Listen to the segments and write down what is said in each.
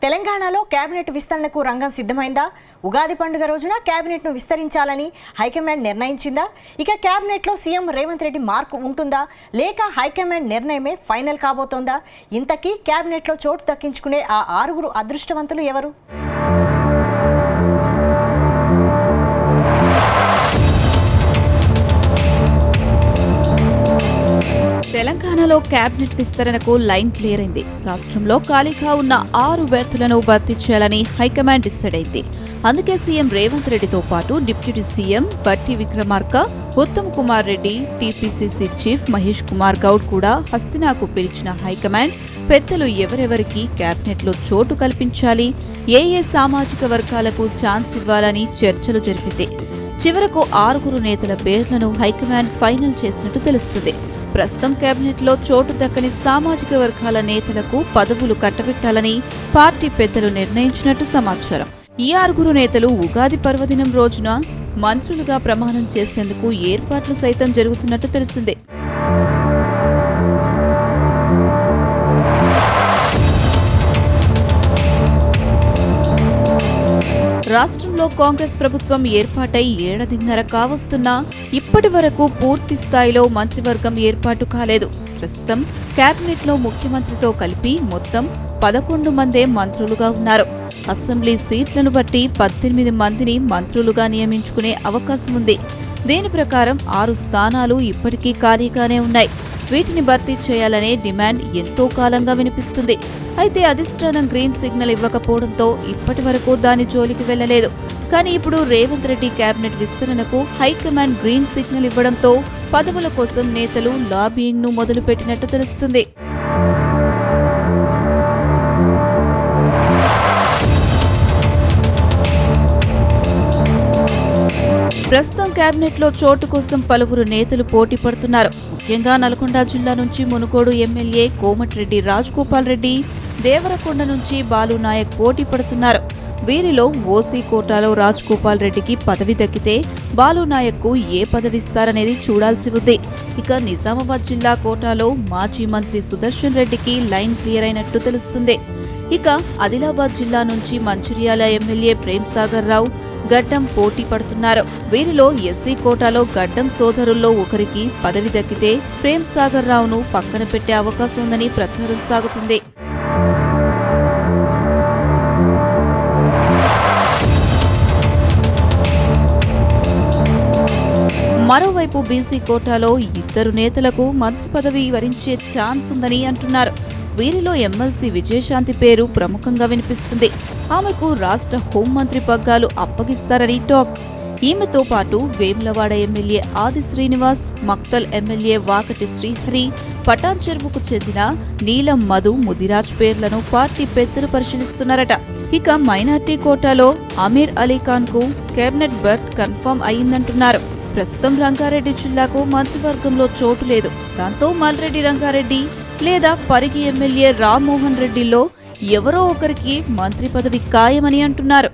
తెలంగాణలో కేబినెట్ విస్తరణకు రంగం సిద్ధమైందా? ఉగాది పండుగ రోజున కేబినెట్ను విస్తరించాలని హైకమాండ్ నిర్ణయించిందా? ఇక కేబినెట్లో సీఎం రేవంత్ రెడ్డి మార్కు ఉంటుందా లేక హైకమాండ్ నిర్ణయమే ఫైనల్ కాబోతోందా? ఇంతకీ కేబినెట్లో చోటు దక్కించుకునే ఆ 6 అదృష్టవంతులు ఎవరు? తెలంగాణలో కేబినెట్ విస్తరణకు లైన్ క్లియర్ అయింది. రాష్ట్రంలో ఖాళీగా ఉన్న 6 బెర్తులను భర్తీ చేయాలని హైకమాండ్ డిసైడ్ అయింది. అందుకే సీఎం రేవంత్ రెడ్డితో పాటు డిప్యూటీ సీఎం బట్టి విక్రమార్క, ఉత్తమ్ కుమార్ రెడ్డి, టీపీసీసీ చీఫ్ మహేష్ కుమార్ గౌడ్ కూడా హస్తినాకు పిలిచిన హైకమాండ్ పెద్దలు ఎవరెవరికి కేబినెట్లో చోటు కల్పించాలి, ఏ సామాజిక వర్గాలకు ఛాన్స్ ఇవ్వాలని చర్చలు జరిపింది. చివరకు 6 నేతల పేర్లను హైకమాండ్ ఫైనల్ చేసినట్టు తెలుస్తుంది. ప్రస్తుతం కేబినెట్లో చోటు దక్కని సామాజిక వర్గాల నేతలకు పదవులు కట్టబెట్టాలని పార్టీ పెద్దలు నిర్ణయించినట్టు సమాచారం. ఈ 6 నేతలు ఉగాది పర్వదినం రోజున మంత్రులుగా ప్రమాణం చేసేందుకు ఏర్పాట్లు సైతం జరుగుతున్నట్టు తెలిసిందే. రాష్ట్రంలో కాంగ్రెస్ ప్రభుత్వం ఏర్పాటై ఏడాదిన్నర కావస్తున్నా ఇప్పటి వరకు పూర్తి స్థాయిలో మంత్రివర్గం ఏర్పాటు కాలేదు. ప్రస్తుతం కేబినెట్లో ముఖ్యమంత్రితో కలిపి మొత్తం 11 మందే మంత్రులుగా ఉన్నారు. అసెంబ్లీ సీట్లను బట్టి 18 మందిని మంత్రులుగా నియమించుకునే అవకాశం ఉంది. దీని ప్రకారం 6 స్థానాలు ఇప్పటికీ ఖాళీగానే ఉన్నాయి. వీటిని భర్తీ చేయాలనే డిమాండ్ ఎంతో కాలంగా వినిపిస్తుంది. అయితే అధిష్టానం గ్రీన్ సిగ్నల్ ఇవ్వకపోవడంతో ఇప్పటి వరకు దాని జోలికి వెళ్లలేదు. కానీ ఇప్పుడు రేవంత్ రెడ్డి కేబినెట్ విస్తరణకు హైకమాండ్ గ్రీన్ సిగ్నల్ ఇవ్వడంతో పదవుల కోసం నేతలు లాబియింగ్ ను మొదలుపెట్టినట్టు తెలుస్తుంది. ప్రస్తుతం కేబినెట్లో చోటు కోసం పలువురు నేతలు పోటీ పడుతున్నారు. ముఖ్యంగా నల్గొండ జిల్లా నుంచి మునుగోడు ఎమ్మెల్యే కోమటిరెడ్డి రాజగోపాల్ రెడ్డి, దేవరకొండ నుంచి బాలునాయక్ పోటీ పడుతున్నారు. వీరిలో ఓసీ కోటాలో రాజగోపాల్ రెడ్డికి పదవి దక్కితే బాలునాయక్కు ఏ పదవిస్తారనేది చూడాల్సి ఉంది. ఇక నిజామాబాద్ జిల్లా కోటాలో మాజీ మంత్రి సుదర్శన్ రెడ్డికి లైన్ క్లియర్ అయినట్టు తెలుస్తుంది. ఇక ఆదిలాబాద్ జిల్లా నుంచి మంచిర్యాల ఎమ్మెల్యే ప్రేమ్ సాగర్ రావు, గడ్డం పోటీ పడుతున్నారు. వీరిలో ఎస్సీ కోటాలో గడ్డం సోదరుల్లో ఒకరికి పదవి దక్కితే ప్రేమ్ సాగర్ రావును పక్కన పెట్టే అవకాశం ఉందని ప్రచారం సాగుతుంది. మరోవైపు బీసీ కోటాలో 2 నేతలకు మంత్రి పదవి వరించే ఛాన్స్ ఉందని అంటున్నారు. వీరిలో ఎమ్మెల్సీ విజయశాంతి పేరు ప్రముఖంగా వినిపిస్తుంది. ఆమెకు రాష్ట్ర హోంమంత్రి పగ్గాలు అప్పగిస్తారని టాక్. ఈమెతో పాటు వేములవాడ ఎమ్మెల్యే ఆది శ్రీనివాస్, మక్తల్ ఎమ్మెల్యే వాకటి శ్రీహరి, పటాన్ చెరువుకు చెందిన నీలం మధు, ముదిరాజ్ పేర్లను పార్టీ పెద్దలు పరిశీలిస్తున్నారట. ఇక మైనార్టీ కోటాలో అమీర్ అలీ ఖాన్ కు కేబినెట్ బెర్త్ కన్ఫర్మ్ అయిందంటున్నారు. ప్రస్తుతం రంగారెడ్డి జిల్లాకు మంత్రివర్గంలో చోటు లేదు. దాంతో మల్రెడ్డి రంగారెడ్డి లేదా పరిగి ఎమ్మెల్యే రామ్మోహన్ రెడ్డిలో ఎవరో ఒకరికి మంత్రి పదవి ఖాయమని అంటున్నారు.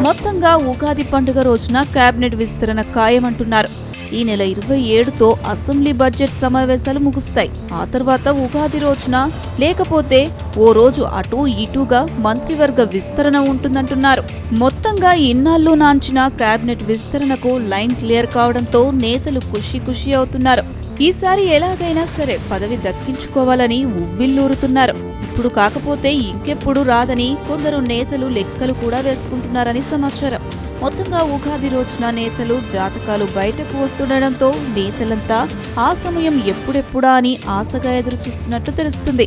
మొత్తంగా ఉగాది పండుగ రోజున కేబినెట్ విస్తరణ ఖాయమంటున్నారు. ఈ నెల 27తో అసెంబ్లీ బడ్జెట్ సమావేశాలు ముగుస్తాయి. ఆ తర్వాత ఉగాది రోజున లేకపోతే ఓ రోజు అటూ ఇటూగా మంత్రివర్గ విస్తరణ ఉంటుందంటున్నారు. మొత్తంగా ఇన్నాళ్లు నాంచిన కేబినెట్ విస్తరణకు లైన్ క్లియర్ కావడంతో నేతలు ఖుషి అవుతున్నారు. ఈసారి ఎలాగైనా సరే పదవి దక్కించుకోవాలని ఉవ్విల్లూరుతున్నారు. ఇప్పుడు కాకపోతే ఇంకెప్పుడు రాదని కొందరు నేతలు లెక్కలు కూడా వేసుకుంటున్నారని సమాచారం. మొత్తంగా ఉగాది రోజున నేతలు జాతకాలు బయటకు వస్తుండటంతో నేతలంతా ఆ సమయం ఎప్పుడెప్పుడా అని ఆశగా ఎదురుచూస్తున్నట్టు తెలుస్తుంది.